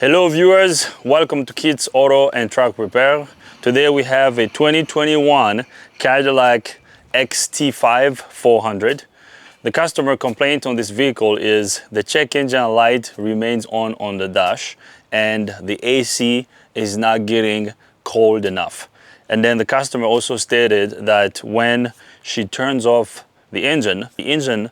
Hello viewers, welcome to Kids Auto and Truck Repair. Today we have a 2021 Cadillac XT5 400. The customer complaint on this vehicle is the check engine light remains on the dash and the AC is not getting cold enough. And then the customer also stated that when she turns off the engine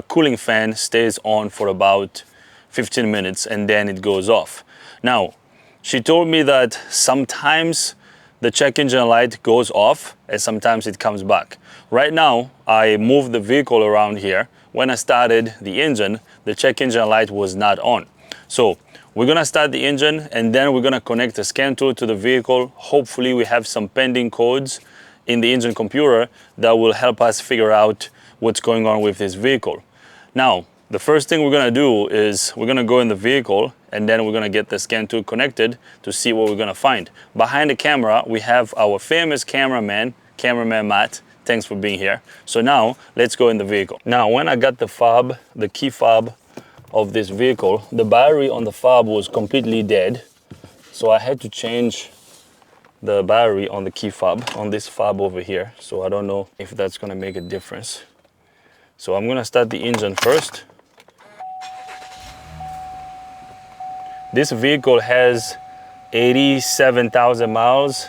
cooling fan stays on for about 15 minutes and then it goes off. Now, she told me that sometimes the check engine light goes off and sometimes it comes back. Right now, I moved the vehicle around here. When I started the engine, the check engine light was not on. So we're gonna start the engine and then we're gonna connect the scan tool to the vehicle. Hopefully we have some pending codes in the engine computer that will help us figure out what's going on with this vehicle. Now, the first thing we're gonna do is we're gonna go in the vehicle and then we're gonna get the scan tool connected to see what we're gonna find. Behind the camera, we have our famous cameraman Matt. Thanks for being here. So now, let's go in the vehicle. Now, when I got the key fob of this vehicle, the battery on the fob was completely dead. So I had to change the battery on the key fob, on this fob over here. So I don't know if that's gonna make a difference. So I'm gonna start the engine first. This vehicle has 87,000 miles,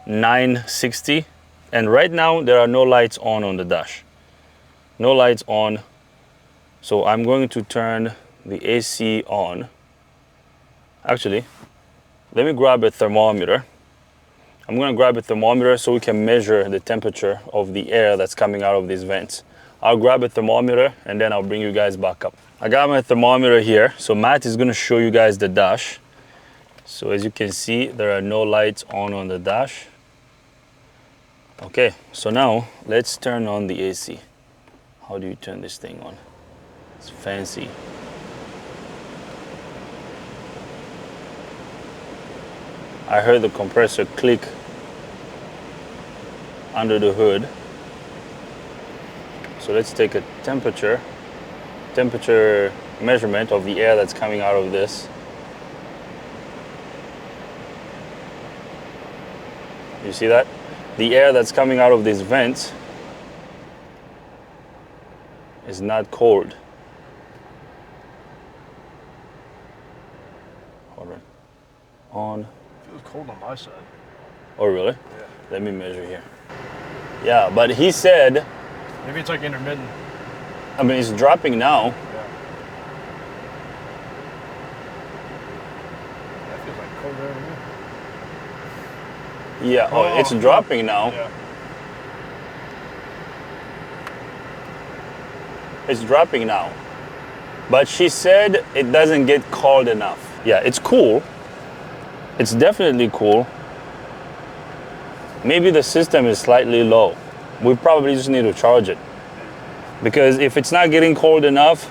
960, and right now there are no lights on the dash. No lights on. So I'm going to turn the AC on. Actually, let me grab a thermometer. I'm gonna grab a thermometer so we can measure the temperature of the air that's coming out of these vents. I'll grab a thermometer and then I'll bring you guys back up. I got my thermometer here. So Matt is gonna show you guys the dash. So as you can see, there are no lights on the dash. Okay, so now let's turn on the AC. How do you turn this thing on? It's fancy. I heard the compressor click under the hood. So let's take a temperature measurement of the air that's coming out of this. You see that? The air that's coming out of these vents is not cold. Hold on. On. It feels cold on my side. Oh really? Yeah. Let me measure here. Yeah, but he said, maybe it's like intermittent. I mean, it's dropping now. Yeah. That feels like cold air to me. Yeah, oh, it's dropping now. Yeah. It's dropping now. But she said it doesn't get cold enough. Yeah, it's cool. It's definitely cool. Maybe the system is slightly low. We probably just need to charge it. Because if it's not getting cold enough,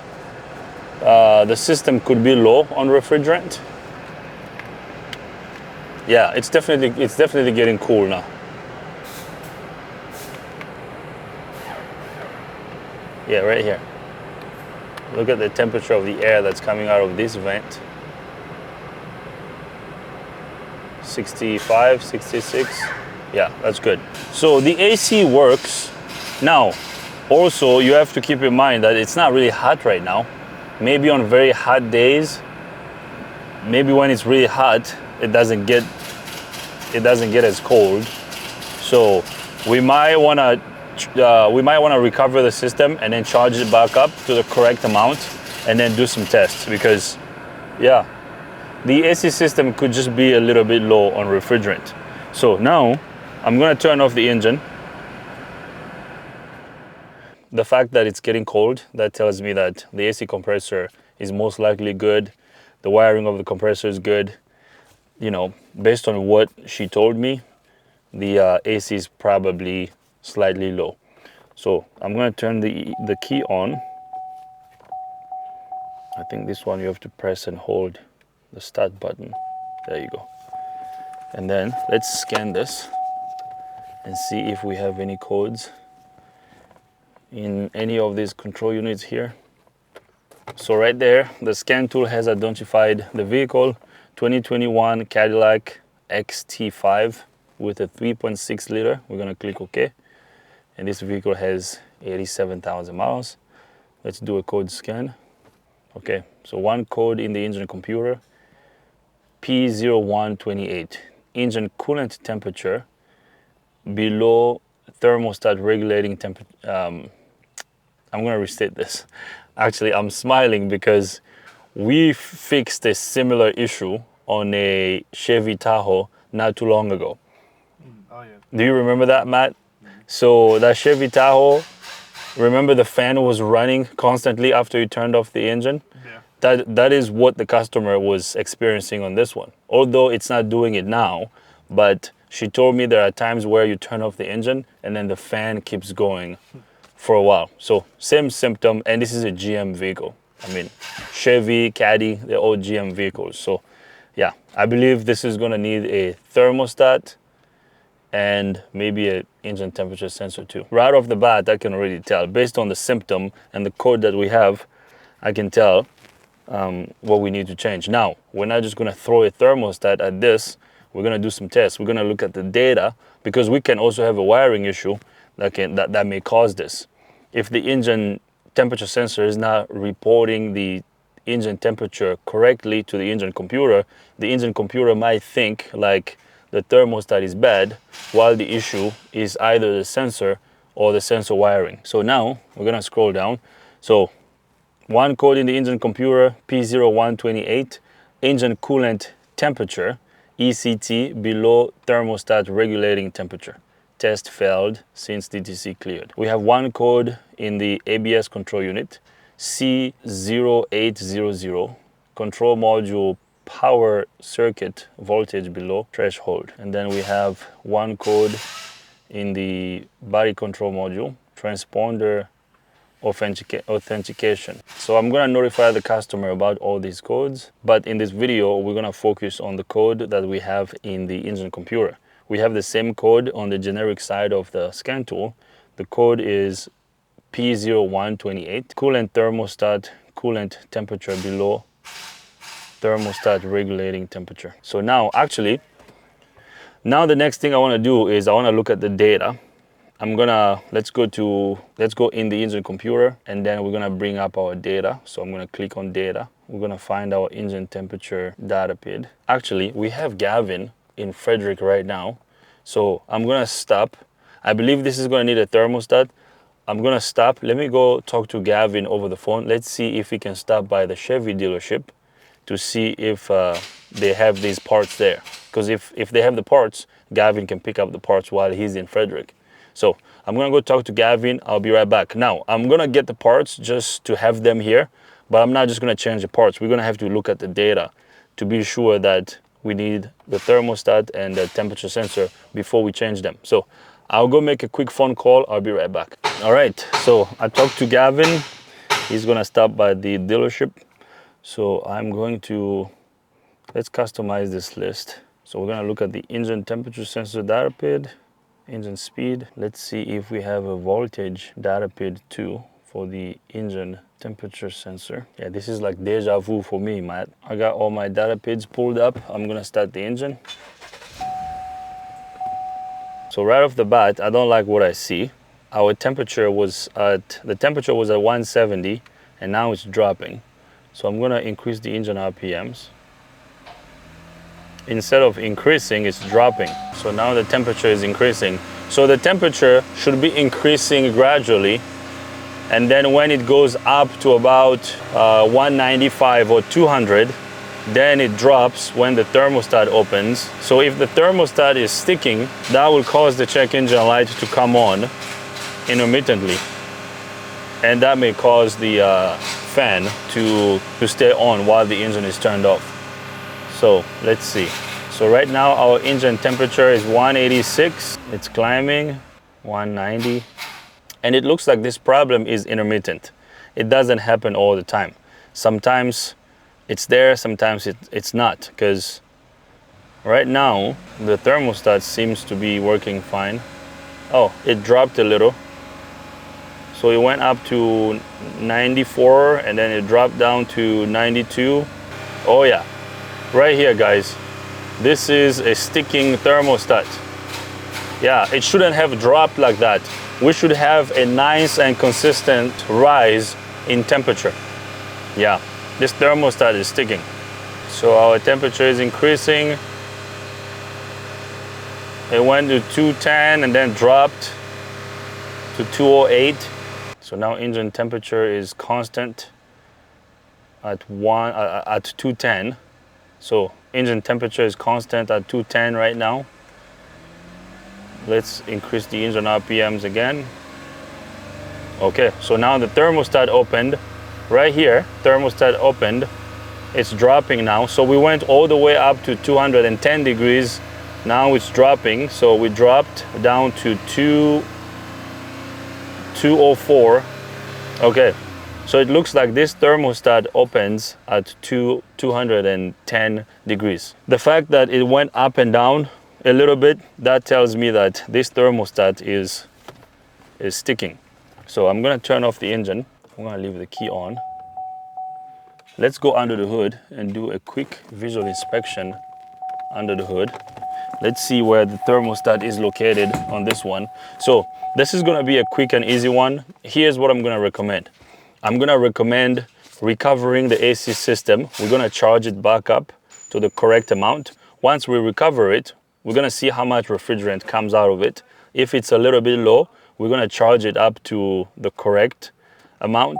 the system could be low on refrigerant. Yeah, it's definitely getting cool now. Yeah, right here. Look at the temperature of the air that's coming out of this vent. 65, 66. Yeah, that's good. So the AC works. Now, also you have to keep in mind that it's not really hot right now. Maybe on very hot days, maybe when it's really hot, it doesn't get as cold. So we might wanna recover the system and then charge it back up to the correct amount and then do some tests because yeah, the AC system could just be a little bit low on refrigerant. So now I'm gonna turn off the engine. The fact that it's getting cold, that tells me that the AC compressor is most likely good. The wiring of the compressor is good. You know, based on what she told me, the AC is probably slightly low. So I'm gonna turn the key on. I think this one you have to press and hold the start button. There you go. And then let's scan this and see if we have any codes in any of these control units here. So right there, the scan tool has identified the vehicle 2021 Cadillac XT5 with a 3.6 liter. We're gonna click OK. And this vehicle has 87,000 miles. Let's do a code scan. Okay, so one code in the engine computer, P0128. Engine coolant temperature below thermostat regulating temperature. I'm gonna restate this. Actually, I'm smiling because we fixed a similar issue on a Chevy Tahoe not too long ago. Oh yeah. Do you remember that, Matt? So that Chevy Tahoe, remember the fan was running constantly after you turned off the engine? Yeah. That is what the customer was experiencing on this one. Although it's not doing it now, but she told me there are times where you turn off the engine and then the fan keeps going for a while. So same symptom, and this is a GM vehicle. I mean, Chevy, Caddy, they're all GM vehicles. So yeah, I believe this is gonna need a thermostat and maybe an engine temperature sensor too. Right off the bat, I can already tell, based on the symptom and the code that we have, I can tell what we need to change. Now, we're not just gonna throw a thermostat at this, we're gonna do some tests. We're gonna look at the data because we can also have a wiring issue that may cause this. If the engine temperature sensor is not reporting the engine temperature correctly to the engine computer might think like the thermostat is bad, while the issue is either the sensor or the sensor wiring. So now we're gonna scroll down. So one code in the engine computer, P0128, engine coolant temperature, ECT below thermostat regulating temperature. Test failed since DTC cleared. We have one code in the ABS control unit, C0800, control module power circuit voltage below threshold. And then we have one code in the body control module, transponder authentication. So I'm gonna notify the customer about all these codes, but in this video, we're gonna focus on the code that we have in the engine computer. We have the same code on the generic side of the scan tool. The code is P0128, coolant thermostat, coolant temperature below thermostat regulating temperature. So now, actually, the next thing I wanna do is I wanna look at the data. Let's go in the engine computer, and then we're gonna bring up our data. So I'm gonna click on data. We're gonna find our engine temperature data pid. Actually, we have Gavin in Frederick right now. So I'm gonna stop. I believe this is gonna need a thermostat. I'm gonna stop. Let me go talk to Gavin over the phone. Let's see if we can stop by the Chevy dealership to see if they have these parts there. Because if they have the parts, Gavin can pick up the parts while he's in Frederick. So I'm gonna go talk to Gavin. I'll be right back. Now, I'm gonna get the parts just to have them here, but I'm not just gonna change the parts. We're gonna have to look at the data to be sure that we need the thermostat and the temperature sensor before we change them. So I'll go make a quick phone call. I'll be right back. All right, so I talked to Gavin. He's gonna stop by the dealership. So I'm going to, let's customize this list. So we're gonna look at the engine temperature sensor data pid, engine speed. Let's see if we have a voltage data pid too for the engine temperature sensor. Yeah, this is like deja vu for me, Matt. I got all my data pids pulled up. I'm gonna start the engine. So right off the bat, I don't like what I see. Our temperature was at 170 and now it's dropping. So I'm gonna increase the engine RPMs. Instead of increasing, it's dropping. So now the temperature is increasing. So the temperature should be increasing gradually. And then when it goes up to about 195 or 200, then it drops when the thermostat opens. So if the thermostat is sticking, that will cause the check engine light to come on intermittently. And that may cause the fan to stay on while the engine is turned off. So let's see. So right now our engine temperature is 186. It's climbing, 190. And it looks like this problem is intermittent. It doesn't happen all the time. Sometimes it's there, sometimes it's not. Because right now the thermostat seems to be working fine. Oh, it dropped a little. So it went up to 94 and then it dropped down to 92. Oh yeah. right here, guys. This is a sticking thermostat. Yeah, it shouldn't have dropped like that. We should have a nice and consistent rise in temperature. Yeah, this thermostat is sticking. So our temperature is increasing. It went to 210 and then dropped to 208. So now engine temperature is constant at 210. So engine temperature is constant at 210 right now. Let's increase the engine RPMs again. Okay, so now the thermostat opened right here. Thermostat opened. It's dropping now. So we went all the way up to 210 degrees. Now it's dropping. So we dropped down to 204. Okay, so it looks like this thermostat opens at 210 degrees. The fact that it went up and down a little bit, that tells me that this thermostat is sticking. So I'm gonna turn off the engine. I'm gonna leave the key on. Let's go under the hood and do a quick visual inspection under the hood. Let's see where the thermostat is located on this one. So this is gonna be a quick and easy one. Here's what I'm gonna recommend. I'm gonna recommend recovering the AC system. We're gonna charge it back up to the correct amount. Once we recover it, we're gonna see how much refrigerant comes out of it. If it's a little bit low, we're gonna charge it up to the correct amount.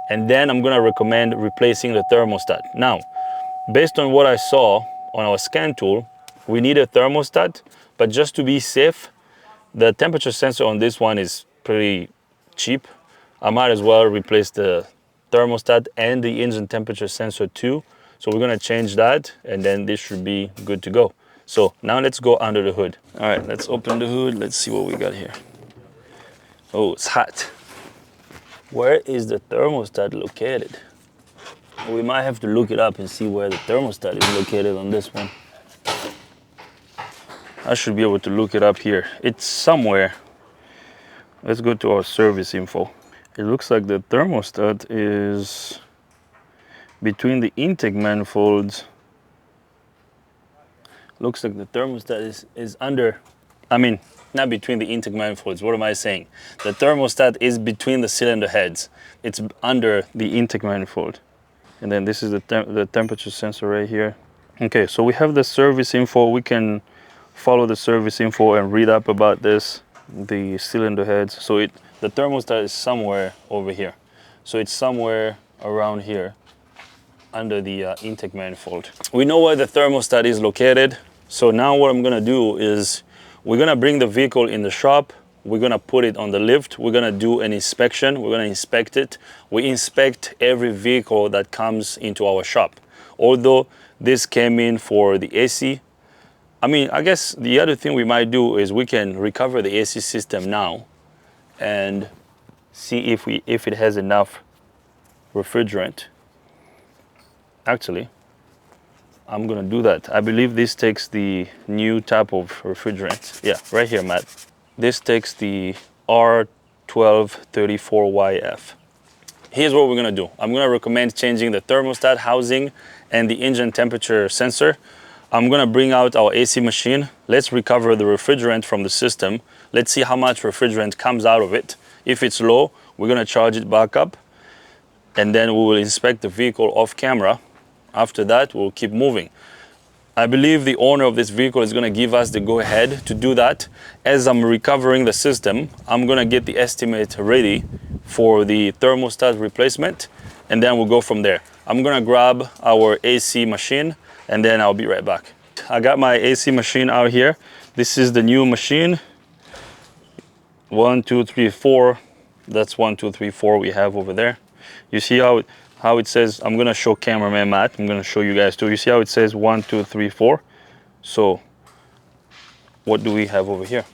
And then I'm gonna recommend replacing the thermostat. Now, based on what I saw on our scan tool, we need a thermostat, but just to be safe, the temperature sensor on this one is pretty cheap. I might as well replace the thermostat and the engine temperature sensor too. So we're gonna change that and then this should be good to go. So now let's go under the hood. All right, let's open the hood. Let's see what we got here. Oh, it's hot. Where is the thermostat located? We might have to look it up and see where the thermostat is located on this one. I should be able to look it up here. It's somewhere. Let's go to our service info. It looks like the thermostat is between the intake manifolds. Looks like the thermostat is under, not between the intake manifolds. What am I saying? The thermostat is between the cylinder heads. It's under the intake manifold. And then this is the temperature sensor right here. Okay, so we have the service info. We can follow the service info and read up about this, the cylinder heads. So the thermostat is somewhere over here. So it's somewhere around here under the intake manifold. We know where the thermostat is located. So now what I'm gonna do is we're gonna bring the vehicle in the shop. We're gonna put it on the lift. We're gonna do an inspection. We're gonna inspect it. We inspect every vehicle that comes into our shop. Although this came in for the AC, I guess the other thing we might do is we can recover the AC system now and see if it has enough refrigerant. Actually, I'm gonna do that. I believe this takes the new type of refrigerant. Yeah, right here, Matt. This takes the R1234YF. Here's what we're gonna do. I'm gonna recommend changing the thermostat housing and the engine temperature sensor. I'm gonna bring out our AC machine. Let's recover the refrigerant from the system. Let's see how much refrigerant comes out of it. If it's low, we're gonna charge it back up and then we will inspect the vehicle off camera. After that, we'll keep moving. I believe the owner of this vehicle is gonna give us the go-ahead to do that. As I'm recovering the system, I'm gonna get the estimate ready for the thermostat replacement, and then we'll go from there. I'm gonna grab our AC machine, and then I'll be right back. I got my AC machine out here. This is the new machine. 1, 2, 3, 4. That's 1, 2, 3, 4 we have over there. You see how it says, I'm gonna show cameraman Matt, I'm gonna show you guys too. You see how it says 1, 2, 3, 4? So what do we have over here?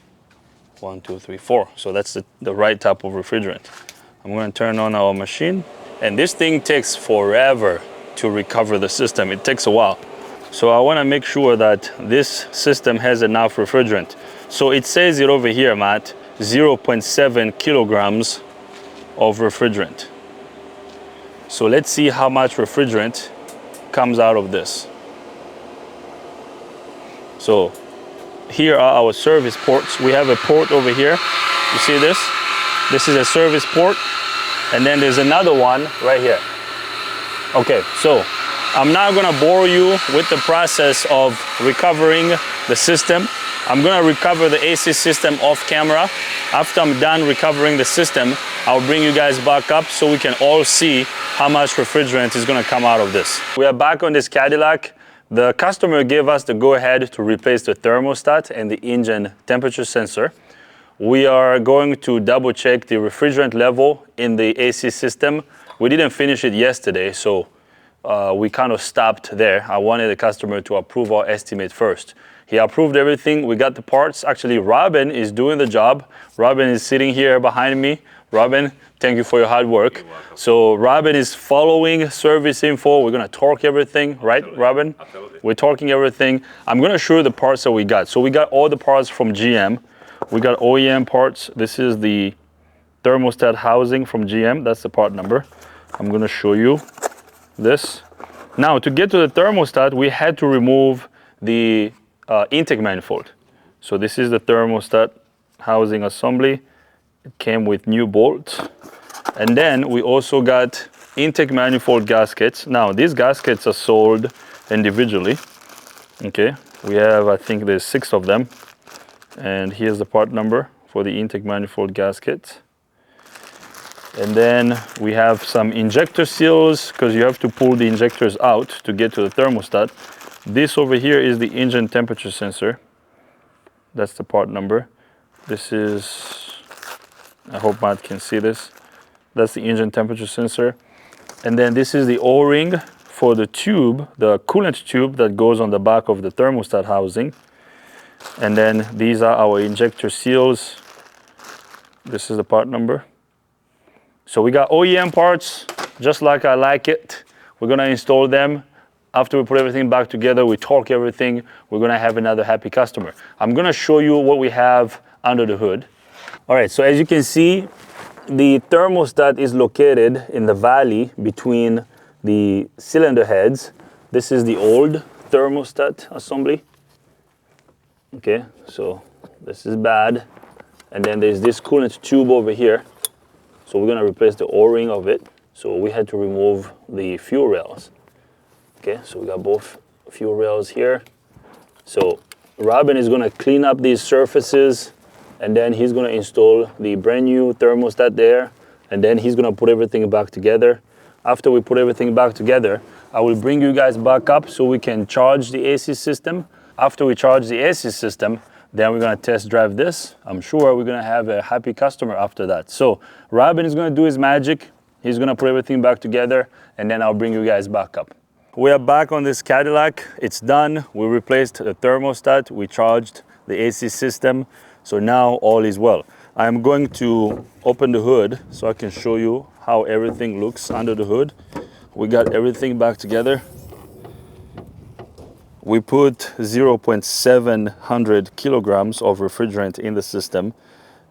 1, 2, 3, 4. So that's the right type of refrigerant. I'm gonna turn on our machine, and this thing takes forever to recover the system. It takes a while. So I wanna make sure that this system has enough refrigerant. So it says it over here, Matt, 0.7 kilograms of refrigerant. So let's see how much refrigerant comes out of this. So here are our service ports. We have a port over here. You see this? This is a service port. And then there's another one right here. Okay, so I'm now gonna bore you with the process of recovering the system. I'm gonna recover the AC system off camera. After I'm done recovering the system, I'll bring you guys back up so we can all see how much refrigerant is gonna come out of this. We are back on this Cadillac. The customer gave us the go-ahead to replace the thermostat and the engine temperature sensor. We are going to double check the refrigerant level in the AC system. We didn't finish it yesterday, so we kind of stopped there. I wanted the customer to approve our estimate first. He approved everything. We got the parts. Actually, Robin is doing the job. Robin is sitting here behind me. Robin, thank you for your hard work. So Robin is following service info. We're gonna torque everything, right, absolutely. Robin? Absolutely. We're torquing everything. I'm gonna show you the parts that we got. So we got all the parts from GM. We got OEM parts. This is the thermostat housing from GM. That's the part number. I'm gonna show you this. Now, to get to the thermostat, we had to remove the intake manifold. So this is the thermostat housing assembly. It came with new bolts. And then we also got intake manifold gaskets. Now, these gaskets are sold individually. Okay, we have, I think there's 6 of them. And here's the part number for the intake manifold gaskets. And then we have some injector seals because you have to pull the injectors out to get to the thermostat. This over here is the engine temperature sensor. That's the part number. This is, I hope Matt can see this. That's the engine temperature sensor. And then this is the O-ring for the tube, the coolant tube that goes on the back of the thermostat housing. And then these are our injector seals. This is the part number. So we got OEM parts, just like I like it. We're gonna install them. After we put everything back together, we torque everything, we're gonna have another happy customer. I'm gonna show you what we have under the hood. All right, so as you can see, the thermostat is located in the valley between the cylinder heads. This is the old thermostat assembly. Okay, so this is bad. And then there's this coolant tube over here. So we're gonna replace the O-ring of it. So we had to remove the fuel rails. Okay, so we got both fuel rails here. So Robin is gonna clean up these surfaces and then he's gonna install the brand new thermostat there and then he's gonna put everything back together. After we put everything back together, I will bring you guys back up so we can charge the AC system. After we charge the AC system, then we're gonna test drive this. I'm sure we're gonna have a happy customer after that. So Robin is gonna do his magic. He's gonna put everything back together and then I'll bring you guys back up. We are back on this Cadillac. It's done. We replaced the thermostat. We charged the AC system. So now all is well. I'm going to open the hood so I can show you how everything looks under the hood. We got everything back together. We put 0.700 kilograms of refrigerant in the system.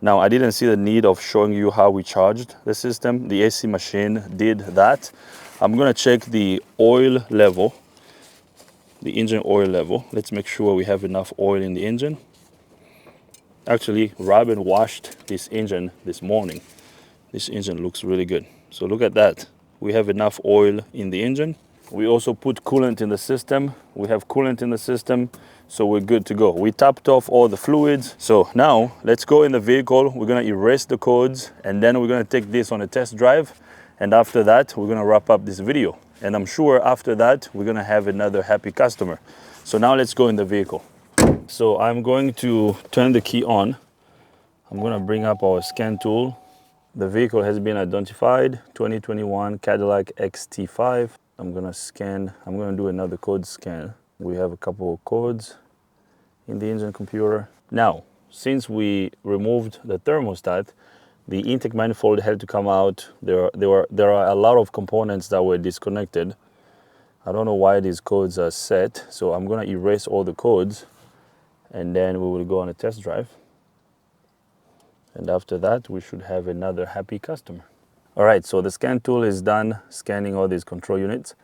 Now, I didn't see the need of showing you how we charged the system. The AC machine did that. I'm gonna check the oil level, the engine oil level. Let's make sure we have enough oil in the engine. Actually, Robin washed this engine this morning. This engine looks really good. So look at that. We have enough oil in the engine. We also put coolant in the system. We have coolant in the system, so we're good to go. We topped off all the fluids. So now let's go in the vehicle. We're gonna erase the codes and then we're gonna take this on a test drive. And after that, we're gonna wrap up this video. And I'm sure after that, we're gonna have another happy customer. So now let's go in the vehicle. So I'm going to turn the key on. I'm gonna bring up our scan tool. The vehicle has been identified, 2021 Cadillac XT5. I'm gonna scan, I'm gonna do another code scan. We have a couple of codes in the engine computer. Now, since we removed the thermostat, the intake manifold had to come out. There are a lot of components that were disconnected. I don't know why these codes are set, so I'm gonna erase all the codes and then we will go on a test drive. And after that, we should have another happy customer. All right, so the scan tool is done scanning all these control units.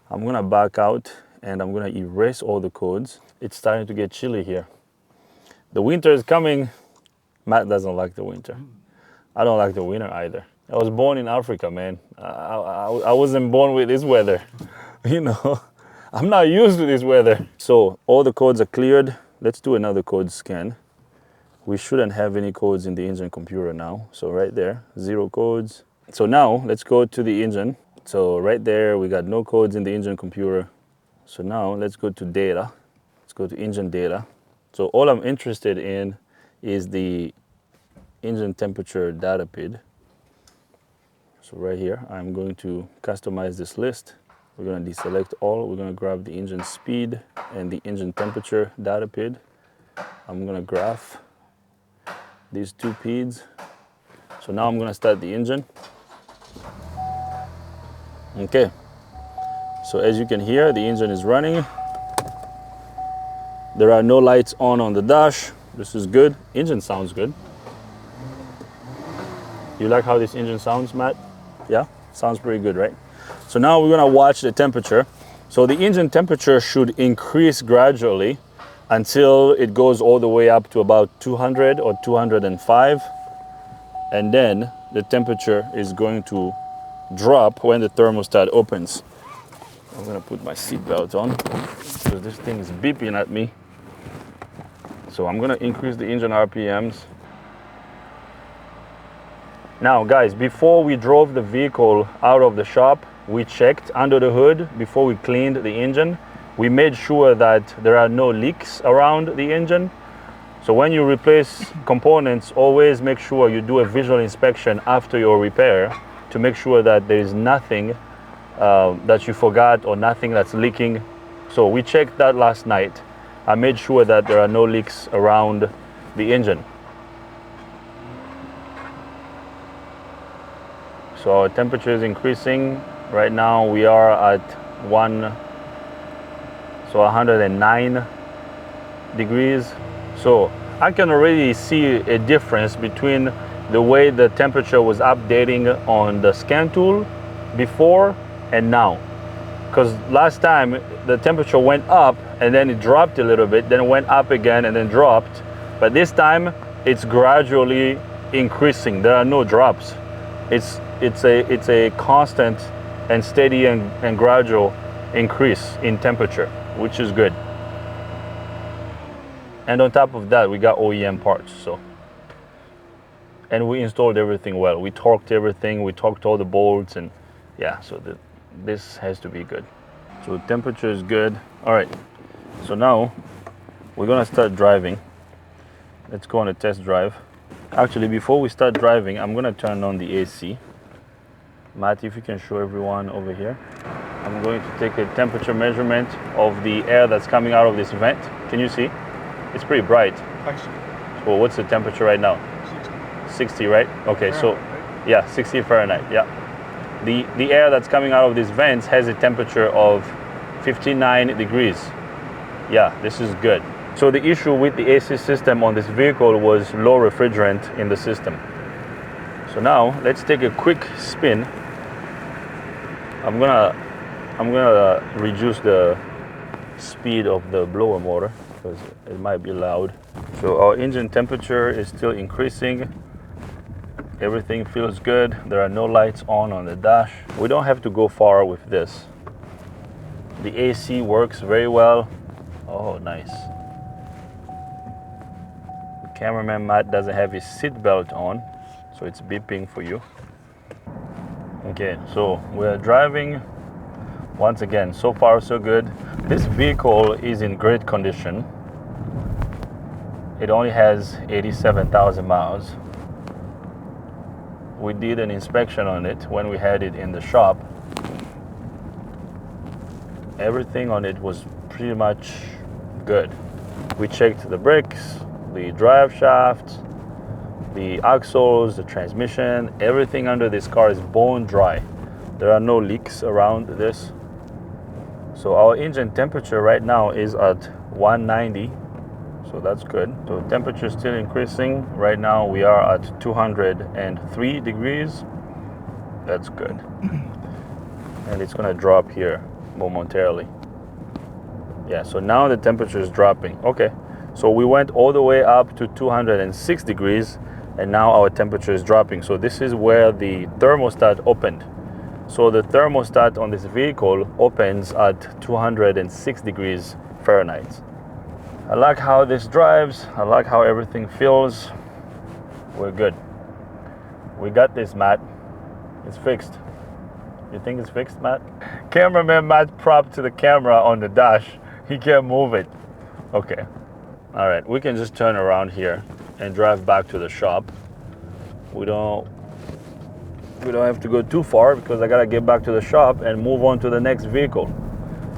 I'm gonna back out and I'm gonna erase all the codes. it's starting to get chilly here. The winter is coming. Matt doesn't like the winter. I don't like the winter either. I was born in Africa, man. I wasn't born with this weather. You know, I'm not used to this weather. So all the codes are cleared. Let's do another code scan. We shouldn't have any codes in the engine computer now. So right there, 0 codes. So now let's go to the engine. So right there, we got no codes in the engine computer. So now let's go to data. Let's go to engine data. So all I'm interested in is the engine temperature data PID. So right here, I'm going to customize this list. We're going to deselect all. We're going to grab the engine speed and the engine temperature data PID. I'm going to graph these 2 PIDs. So now I'm going to start the engine. Okay. So as you can hear, the engine is running. There are no lights on the dash. This is good. Engine sounds good. You like how this engine sounds, Matt? Yeah, sounds pretty good, right? So now we're gonna watch the temperature. So the engine temperature should increase gradually until it goes all the way up to about 200 or 205. And then the temperature is going to drop when the thermostat opens. I'm gonna put my seatbelt on because this thing is beeping at me. So I'm gonna increase the engine RPMs. Now guys, before we drove the vehicle out of the shop, we checked under the hood before we cleaned the engine. We made sure that there are no leaks around the engine. So when you replace components, always make sure you do a visual inspection after your repair to make sure that there is nothing that you forgot or nothing that's leaking. So we checked that last night. I made sure that there are no leaks around the engine. So our temperature is increasing. Right now we are at 109 degrees. So I can already see a difference between the way the temperature was updating on the scan tool before and now. Because last time the temperature went up and then it dropped a little bit, then it went up again and then dropped. But this time it's gradually increasing. There are no drops. It's a constant and steady and gradual increase in temperature, which is good. And on top of that, we got OEM parts. And we installed everything well. We torqued everything. We torqued all the bolts, and yeah. So this has to be good. So temperature is good. All right. So now we're gonna start driving. Let's go on a test drive. Actually, before we start driving, I'm gonna turn on the AC. Matt, if you can show everyone over here. I'm going to take a temperature measurement of the air that's coming out of this vent. Can you see? It's pretty bright. Actually, Well, what's the temperature right now? 60, right? Okay, so yeah, 60 Fahrenheit, yeah. The air that's coming out of these vents has a temperature of 59 degrees. Yeah, this is good. So the issue with the AC system on this vehicle was low refrigerant in the system. So now let's take a quick spin. I'm gonna reduce the speed of the blower motor because it might be loud. So our engine temperature is still increasing. Everything feels good. There are no lights on the dash. We don't have to go far with this. The AC works very well. Oh, nice. The cameraman Matt doesn't have his seat belt on, so it's beeping for you. Okay, so we're driving. Once again, so far so good. This vehicle is in great condition. It only has 87,000 miles. We did an inspection on it when we had it in the shop. Everything on it was pretty much good. We checked the brakes, the drive shaft, the axles, the transmission. Everything under this car is bone dry. There are no leaks around this. So our engine temperature right now is at 190, so that's good. So temperature is still increasing. Right now we are at 203 degrees. That's good. And it's gonna drop here momentarily. Yeah, so now the temperature is dropping. Okay, so we went all the way up to 206 degrees and now our temperature is dropping. So this is where the thermostat opened. So the thermostat on this vehicle opens at 206 degrees Fahrenheit. I like how this drives. I like how everything feels. We're good. We got this, Matt. It's fixed. You think it's fixed, Matt? Cameraman Matt propped to the camera on the dash. He can't move it. Okay. All right, we can just turn around here and drive back to the shop. We don't have to go too far because I gotta get back to the shop and move on to the next vehicle.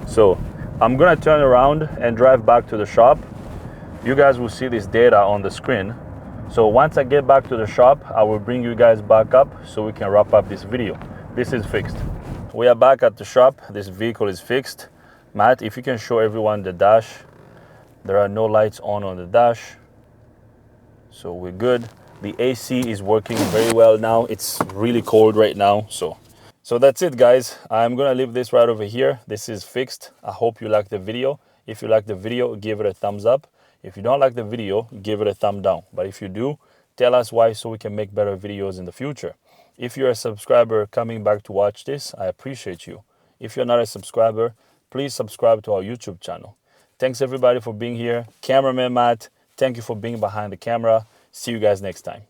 So I'm gonna turn around and drive back to the shop. You guys will see this data on the screen. So once I get back to the shop, I will bring you guys back up so we can wrap up this video. This is fixed. We are back at the shop. This vehicle is fixed. Matt, if you can show everyone the dash. There are no lights on the dash. So we're good. The AC is working very well now. It's really cold right now. So that's it, guys. I'm gonna leave this right over here. This is fixed. I hope you like the video. If you like the video, give it a thumbs up. If you don't like the video, give it a thumb down. But if you do, tell us why so we can make better videos in the future. If you're a subscriber coming back to watch this, I appreciate you. If you're not a subscriber, please subscribe to our YouTube channel. Thanks everybody for being here. Cameraman Matt, thank you for being behind the camera. See you guys next time.